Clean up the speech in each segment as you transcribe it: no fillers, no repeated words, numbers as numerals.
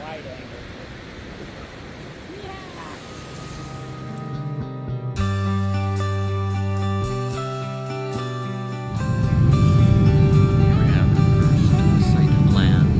wide angles. We have the first site of land.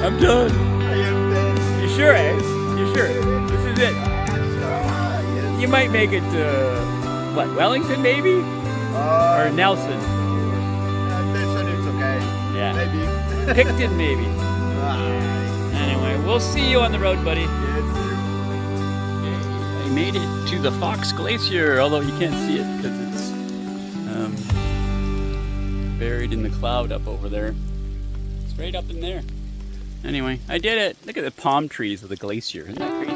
I'm done. I am dead. You sure, eh? You sure? This is it. Yes. You might make it to, what, Wellington maybe? Or Nelson? This one is okay. Yeah. Maybe. Picton maybe. Bye. Anyway, we'll see you on the road, buddy. Yes. I made it to the Fox Glacier, although you can't see it because it's buried in the cloud up over there. It's right up in there. Anyway, I did it. Look at the palm trees of the glacier. Isn't that crazy?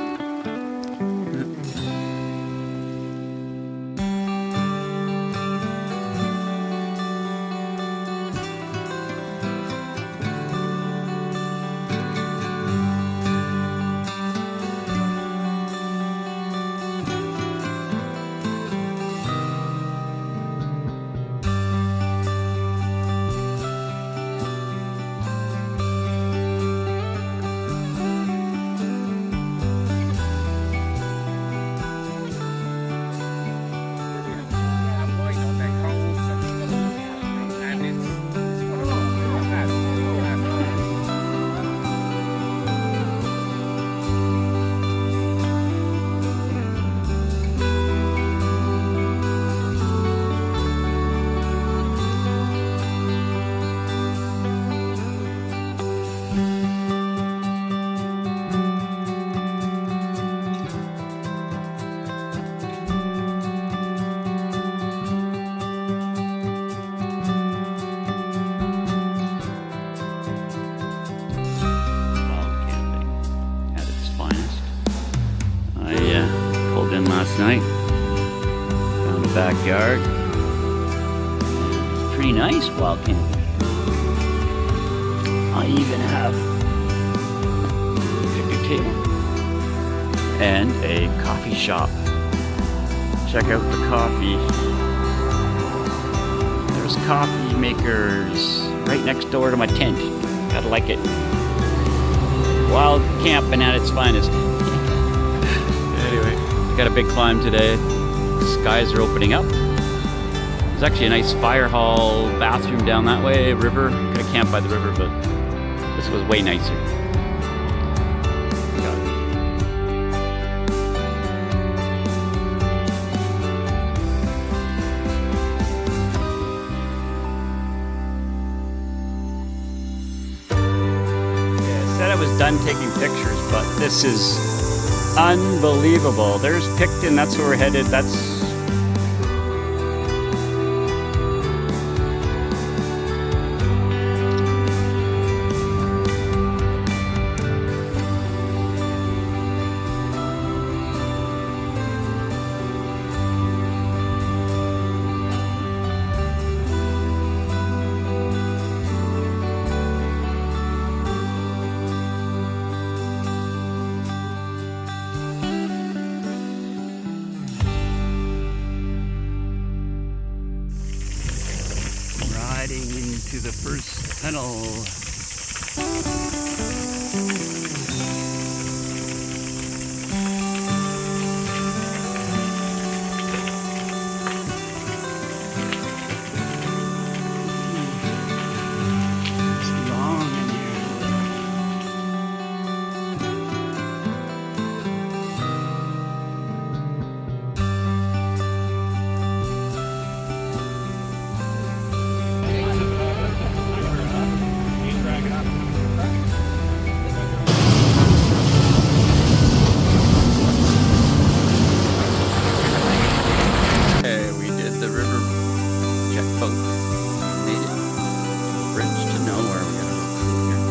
Pulled in last night, found a backyard. It's pretty nice wild camping. I even have a picnic table and a coffee shop. Check out the coffee. There's coffee makers right next door to my tent. Gotta like it. Wild camping at its finest. Anyway, got a big climb today. Skies are opening up. There's actually a nice fire hall bathroom down that way, river. Could have camped by the river, but this was way nicer. I said I was done taking pictures, but this is unbelievable. There's Picton, that's where we're headed. That's Heading into the first tunnel. It's long in here. Okay, we did the river checkpoint. Made it. Bridge to nowhere. We gotta go through here.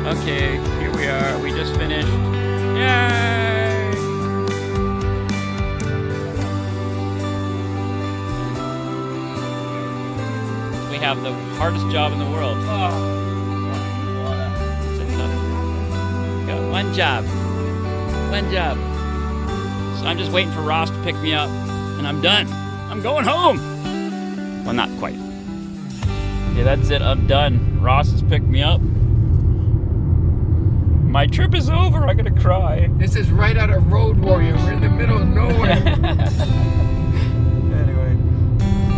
Okay, here we are. We just finished. Yay! We have the hardest job in the world. Got one job. One job. So I'm just waiting for Ross to pick me up, and I'm done. I'm going home. Well, not quite. Yeah, that's it. I'm done. Ross has picked me up. My trip is over. I'm gonna cry. This is right out of Road Warrior. We're in the middle of nowhere. Anyway,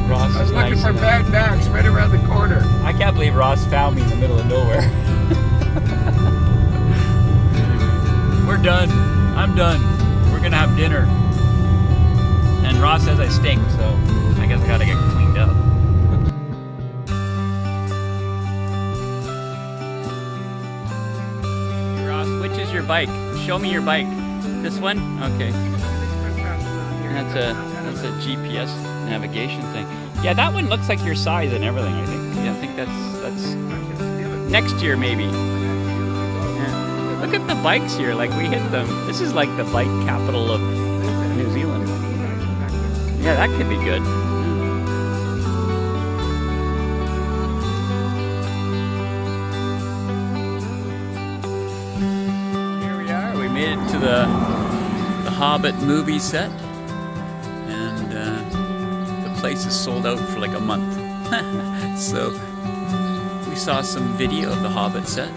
Ross I was is looking nice for enough. Mad Max right around the corner. I can't believe Ross found me in the middle of nowhere. We're done. I'm done. We're gonna have dinner. And Ross says I stink, so I guess I gotta get cleaned up. Hey, Ross, which is your bike? Show me your bike. This one? Okay. That's a GPS navigation thing. Yeah, that one looks like your size and everything, I think. Yeah, I think that's next year maybe. Yeah. Look at the bikes here, like we hit them. This is like the bike capital of New Zealand. Yeah, that could be good. Here we are. We made it to the Hobbit movie set. And the place is sold out for like a month. So we saw some video of the Hobbit set.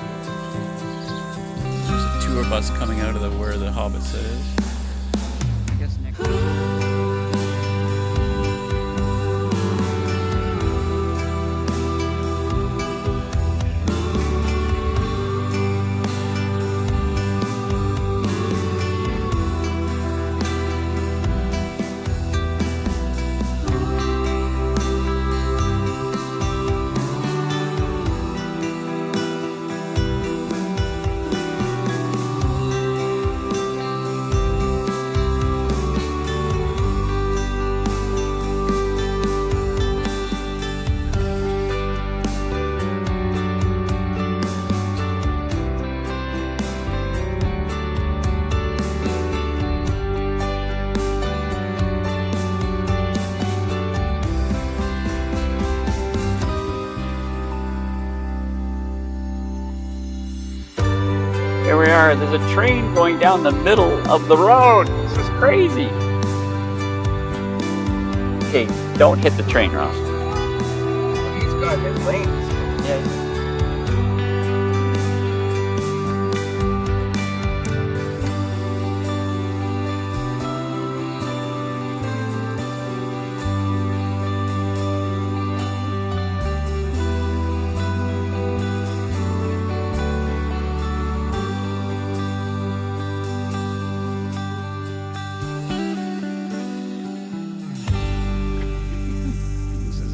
There's a tour bus coming out of where the Hobbit set is. I guess next cars. There's a train going down the middle of the road. This is crazy. Okay, don't hit the train, Ross. He's got his lanes. Yeah.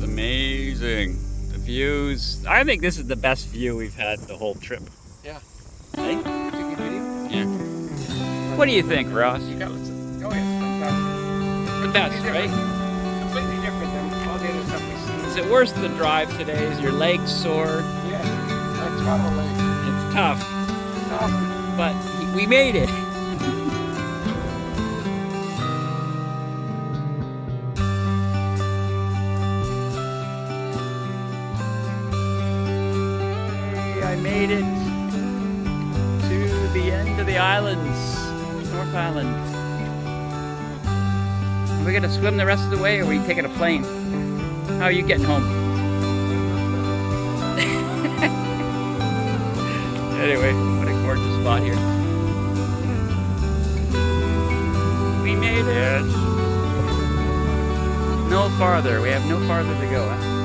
Amazing. The views. I think this is the best view we've had the whole trip. Yeah. Hey? Take a video? Yeah. What do you think, Ross? You got listen. Oh, yeah, The best, right? completely different than all the other stuff we've seen. Is it worse the drive today? Is your legs sore? Yeah. That's probably It's tough, tough. but we made it. I made it to the end of the islands, North Island. Are we gonna swim the rest of the way, or are we taking a plane? How are you getting home? Anyway, what a gorgeous spot here. We made it. No farther. We have no farther to go, huh?